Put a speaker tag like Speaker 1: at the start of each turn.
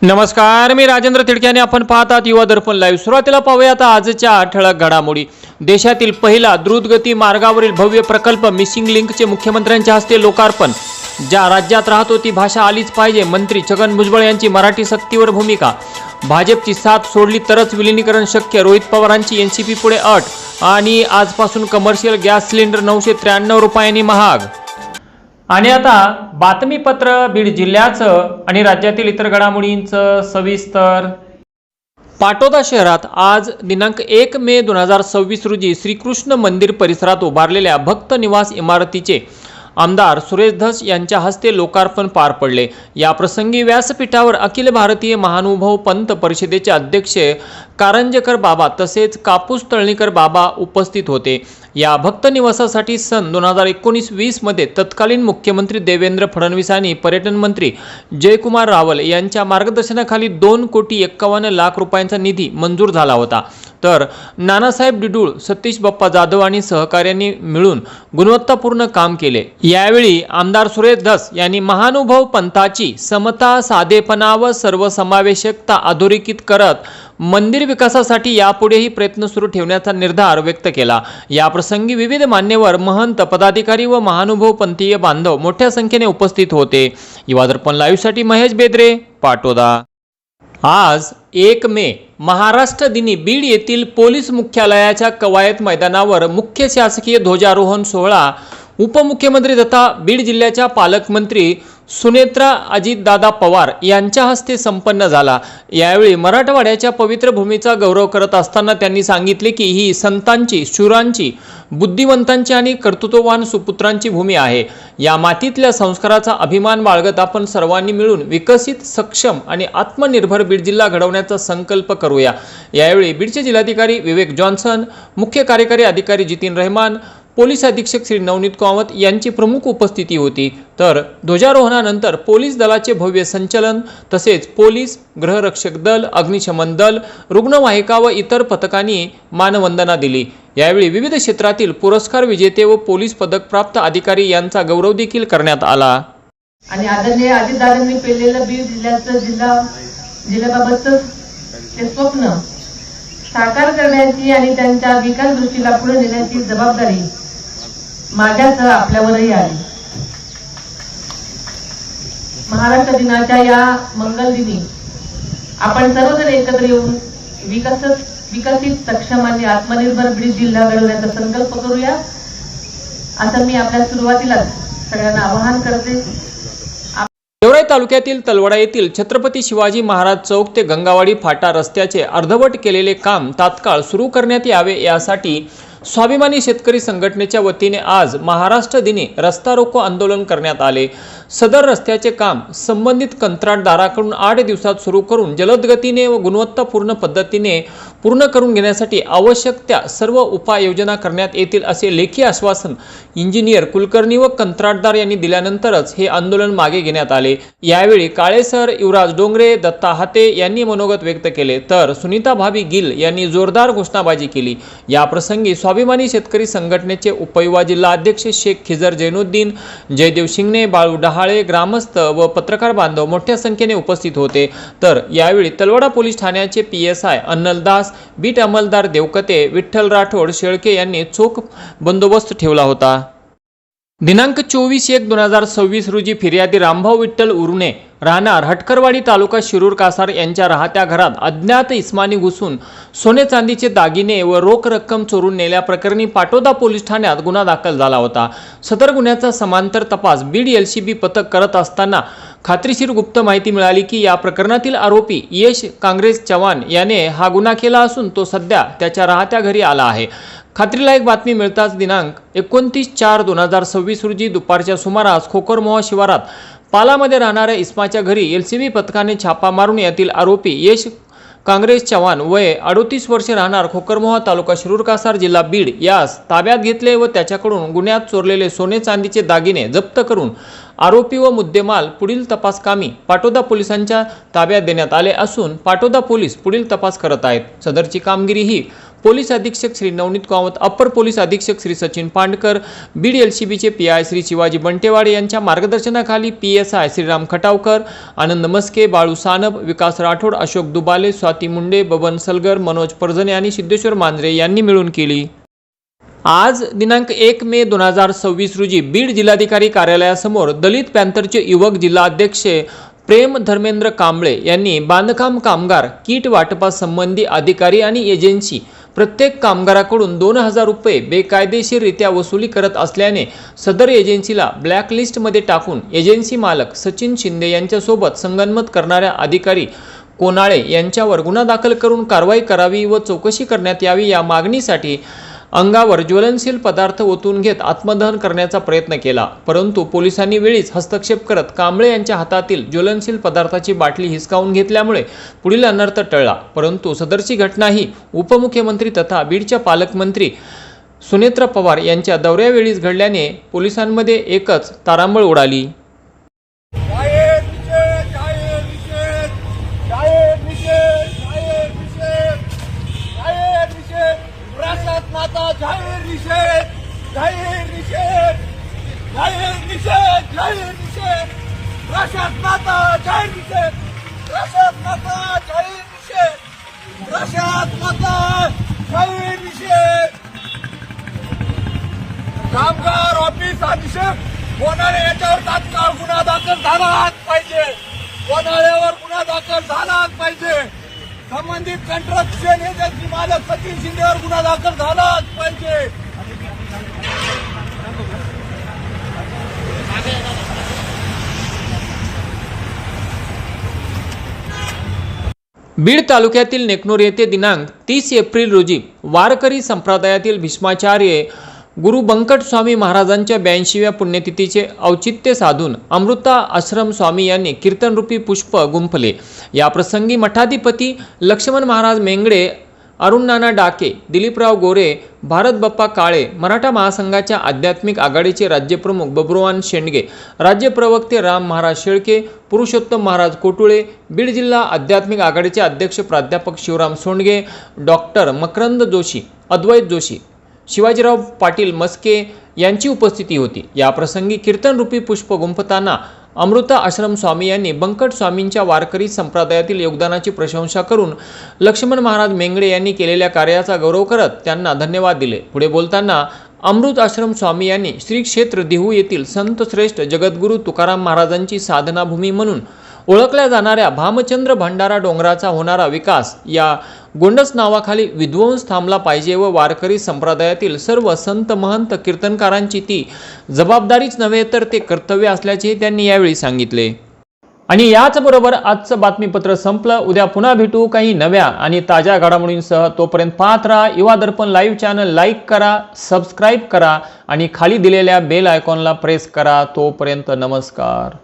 Speaker 1: नमस्कार, मी राजेंद्र तिडके आणि आपण पाहतात युवा दर्पण लाईव्ह। सुरुवातीला पाहूया आता आजच्या ठळक घडामोडी। देशातील पहिला द्रुतगती मार्गावरील भव्य प्रकल्प मिसिंग लिंकचे मुख्यमंत्र्यांच्या हस्ते लोकार्पण। ज्या राज्यात राहतो ती भाषा आलीच पाहिजे, मंत्री छगन भुजबळ यांची मराठी सक्तीवर भूमिका। भाजपची साथ सोडली तरच विलीनीकरण शक्य, रोहित पवारांची एनसीपी पुढे अट। आणि आजपासून कमर्शियल गॅस सिलेंडर 993 रुपयांनी महाग। आणि आता बातमीपत्र बीड जिल्ह्याचं आणि राज्यातील इतर घडामोडींचं सविस्तर। पाटोदा शहरात आज दिनांक 1 मे 2026 रोजी श्रीकृष्ण मंदिर परिसरात उभारलेल्या भक्त निवास इमारतीचे आमदार सुरेश धस यांच्या हस्ते लोकार्पण पार पडले। या प्रसंगी व्यासपीठावर अखिल भारतीय महानुभाव पंत परिषदेचे अध्यक्ष कारंजकर बाबा तसेच कापूस तळणीकर बाबा उपस्थित होते। या भक्त निवासासाठी सन 2019-20 मध्ये तत्कालीन मुख्यमंत्री देवेंद्र फडणवीस आणि पर्यटन मंत्री जयकुमार रावल यांच्या मार्गदर्शनाखाली 2,51,00,000 रुपयांचा निधी मंजूर झाला होता। तर नानासाहेब डिडूळ, सतीश बाप्पा जाधव आणि सहकार्यांनी मिळून गुणवत्तापूर्ण काम केले। यावेळी आमदार सुरेश धस यांनी महानुभाव पंथाची समता, साधेपणा व सर्वसमावेशकता अधोरेखित करत मंदिर विकासासाठी यापुढेही प्रयत्न सुरू ठेवण्याचा निर्धार व्यक्त केला। या प्रसंगी विविध मान्यवर, महंत, पदाधिकारी व महानुभाव पंथीय बांधव मोठ्या संख्येने उपस्थित होते। युवा दर्पण लाईव्हसाठी महेश बेद्रे, पाटोदा। आज 1 मे महाराष्ट्र दिनी बीड येथील पोलीस मुख्यालयाच्या कवायत मैदानावर मुख्य शासकीय ध्वजारोहण सोहळा उपमुख्यमंत्री तथा बीड जिल्ह्याच्या पालकमंत्री सुनेत्रा अजितदादा पवार यांच्या हस्ते संपन्न झाला। यावेळी मराठवाड्याच्या पवित्र भूमीचा गौरव करत असताना त्यांनी सांगितले की ही संतांची, शूरांची, बुद्धिवंतांची आणि कर्तृत्ववान सुपुत्रांची भूमी आहे। या मातीतल्या संस्काराचा अभिमान बाळगत आपण सर्वांनी मिळून विकसित, सक्षम आणि आत्मनिर्भर बीड जिल्हा घडवण्याचा संकल्प करूया। यावेळी बीडचे जिल्हाधिकारी विवेक जॉन्सन, मुख्य कार्यकारी अधिकारी जितीन रहमान, पोलीस अधीक्षक श्री नवनीत कामत यांची प्रमुख उपस्थिती होती। तर ध्वजारोहणानंतर पोलीस दलाचे भव्य संचलन तसेच पोलीस, गृहरक्षक दल, अग्निशमन दल, रुग्णवाहिका व इतर पथकांनी मानवंदना दिली। यावेळी विविध क्षेत्रातील पुरस्कार विजेते व पोलीस पदक प्राप्त अधिकारी यांचा गौरव देखील करण्यात आला।
Speaker 2: आणि आदरणीय अजितदादांनी पेरलेलं बीड जिल्ह्याचं जिल्ह्याबाबतचं ते स्वप्न साकार करण्याची आणि त्यांच्या विकास दृष्टीला पुढे नेण्याची जबाबदारी माझ्यासह आपल्यावरही आली। महाराष्ट्र दिनाच्या या मंगल दिनी आपण सर्वजण एकत्र येऊन विकसित, सक्षम आणि आत्मनिर्भर बीड जिल्हा घडवण्याचा संकल्प करूया, असं मी आपल्या सुरुवातीलाच सगळ्यांना आवाहन करते।
Speaker 1: गेवराई तालुक्यातील तलवडा येथील छत्रपती शिवाजी महाराज चौक ते गंगावाडी फाटा रस्त्याचे अर्धवट केलेले काम तात्काळ सुरू करण्यात यावे, यासाठी स्वाभिमानी शेतकरी संघटनेच्या वतीने आज महाराष्ट्र दिनी रस्ता रोको आंदोलन करण्यात आले। सदर रस्त्याचे काम संबंधित कंत्राटदाराकडून 8 दिवसात सुरू करून जलद गतीने व गुणवत्तापूर्ण पद्धतीने पूर्ण करून घेण्यासाठी आवश्यक त्या सर्व उपाययोजना करण्यात येतील असे लेखी आश्वासन इंजिनियर, कुलकर्णी व कंत्राटदार यांनी दिल्यानंतरच हे आंदोलन मागे घेण्यात आले। यावेळी काळेसर, युवराज डोंगरे, दत्ता हाते यांनी मनोगत व्यक्त केले, तर सुनीता भाभी गिल यांनी जोरदार घोषणाबाजी केली। या प्रसंगी स्वाभिमानी शेतकरी संघटनेचे उपयुवा जिल्हा अध्यक्ष शेख खिजर जैनुद्दीन, जयदेव शिंगणे, बाळू डहाळे, ग्रामस्थ व पत्रकार बांधव मोठ्या संख्येने उपस्थित होते। तर यावेळी तलवडा पोलीस ठाण्याचे PSI अन्नल दास, बीट अंमलदार देवकते, विठ्ठल राठोड, शेळके यांनी चोख बंदोबस्त ठेवला होता। दिनांक 24/1/2026 रोजी फिर्यादी रामभाऊ विठ्ठल उरुणे, राहणार हटकरवाडी, तालुका शिरूर कासार यांच्या राहत्या घरात अज्ञात इस्मानी घुसून सोने चांदीचे दागिने व रोख रक्कम चोरून नेल्याप्रकरणी पाटोदा पोलीस ठाण्यात गुन्हा दाखल झाला होता। सदर गुन्ह्याचा समांतर तपास बीड LCB पथक करत असताना खात्रीशीर गुप्त माहिती मिळाली की या प्रकरणातील आरोपी यश काँग्रेस चव्हाण याने हा गुन्हा केला असून तो सध्या त्याच्या राहत्या घरी आला आहे। खात्रीलायक बातमी मिळताच दिनांक 29/4/2026 रोजी दुपारच्या सुमारास खोकरमोहा शिवारात पालामध्ये राहणाऱ्या इस्माच्या घरी LCB पथकाने छापा मारून यातील आरोपी यश काँग्रेस चव्हाण वय 38 वर्षे, राहणार खोकरमोहा, तालुका शिरूर कासार, जिल्हा बीड यास ताब्यात घेतले व त्याच्याकडून गुन्ह्यात चोरलेले सोने चांदीचे दागिने जप्त करून आरोपी व मुद्देमाल पुढील तपासकामी पाटोदा पोलिसांच्या ताब्यात देण्यात आले असून पाटोदा पोलीस पुढील तपास करत आहेत। सदरची कामगिरी ही पोलीस अधीक्षक श्री नवनीत कामत, अप्पर पोलीस अधीक्षक श्री सचिन पांडकर, बीड LCBचे PI श्री शिवाजी बंटेवाडे यांच्या मार्गदर्शनाखाली PSI श्रीराम खटावकर, आनंद मस्के, बाळू सानप, विकास राठोड, अशोक दुबाले, स्वाती मुंडे, बबन सलगर, मनोज परजणे आणि सिद्धेश्वर मांजरे यांनी मिळून केली. आज दिनांक 1 मे 2026 रोजी बीड जिल्हाधिकारी कार्यालयासमोर दलित पॅंथरचे युवक जिल्हाध्यक्ष प्रेम धर्मेंद्र कांबळे यांनी बांधकाम कामगार किट वाटपासंबंधी अधिकारी आणि एजन्सी प्रत्येक कामगाराकडून 2000 रुपये बेकायदेशीररित्या वसुली करत असल्याने सदर एजन्सीला ब्लॅकलिस्टमध्ये टाकून एजन्सी मालक सचिन शिंदे यांच्यासोबत संगनमत करणाऱ्या अधिकारी कोनाळे यांच्यावर गुन्हा दाखल करून कारवाई करावी व चौकशी करण्यात यावी या मागणीसाठी अंगावर ज्वलनशील पदार्थ ओतून घेत आत्मदहन करण्याचा प्रयत्न केला, परंतु पोलिसांनी वेळीच हस्तक्षेप करत कांबळे यांच्या हातातील ज्वलनशील पदार्थाची बाटली हिसकावून घेतल्यामुळे पुढील अनर्थ टळला. परंतु सदरची घटना ही उपमुख्यमंत्री तथा बीडच्या पालकमंत्री सुनेत्रा पवार यांच्या दौऱ्यावेळीच घडल्याने पोलिसांमध्ये एकच तारांबळ उडाली.
Speaker 3: जाहीर निषेध, जाहीर निषेध, जाहीर निषेध, जाहीर निषेध, प्रशासनाचा जाहीर निषेध, प्रशासनाचा जाहीर निषेध, प्रशासनाचा जाहीर निषेध. कामगार ऑफिस अधीक्षक कोणाळे याच्यावर तात्काळ गुन्हा दाखल झालाच पाहिजे, कोणाळ्यावर गुन्हा दाखल झालाच पाहिजे. संबंधित कंट्रक्शन एजन्सी मालक सचिन शिंदेवर गुन्हा दाखल झालाच पाहिजे.
Speaker 1: बीड तालुक्यातील नेकनूर येथे दिनांक 30 एप्रिल रोजी वारकरी संप्रदायातील भीष्माचार्य गुरु बंकट स्वामी महाराजांच्या 82व्या पुण्यतिथीचे औचित्य साधून अमृता आश्रम स्वामी यांनी कीर्तनरूपी पुष्प गुंफले. या प्रसंगी मठाधिपती लक्ष्मण महाराज मेंगडे, अरुण नाना डाके, दिलीपराव गोरे, भारत बाप्पा काळे, मराठा महासंघाच्या आध्यात्मिक आघाडीचे राज्यप्रमुख बब्रुवान शेंडगे, राज्य प्रवक्ते राम महाराज शेळके, पुरुषोत्तम महाराज कोटुळे, बीड जिल्हा आध्यात्मिक आघाडीचे अध्यक्ष प्राध्यापक शिवराम सोंडगे, डॉक्टर मकरंद जोशी, अद्वैत जोशी, शिवाजीराव पाटील मस्के यांची उपस्थिती होती. या प्रसंगी कीर्तनरूपी पुष्प गुंफताना अमृता आश्रम स्वामी यांनी बंकट स्वामींच्या वारकरी संप्रदायातील योगदानाची प्रशंसा करून लक्ष्मण महाराज मेंगडे यांनी केलेल्या कार्याचा गौरव करत त्यांना धन्यवाद दिले. पुढे बोलताना अमृत आश्रम स्वामी यांनी श्री क्षेत्र देहू येथील संत श्रेष्ठ जगद्गुरू तुकाराम महाराजांची साधनाभूमी म्हणून ओळखल्या जाणाऱ्या भामचंद्र भंडारा डोंगराचा होणारा विकास या गोंडस नावाखाली विध्वंस थांबला पाहिजे व वारकरी संप्रदायातील सर्व संत महंत कीर्तनकारांची ती जबाबदारीच नव्हे तर ते कर्तव्य असल्याचे त्यांनी यावेळी सांगितले. आणि याचबरोबर आजचं बातमीपत्र संपलं. उद्या पुन्हा भेटू काही नव्या आणि ताज्या घडामोडींसह. तोपर्यंत पाहत राहा युवा दर्पण लाईव्ह चॅनल. लाईक करा, सबस्क्राईब करा आणि खाली दिलेल्या बेल आयकॉनला प्रेस करा. तोपर्यंत नमस्कार.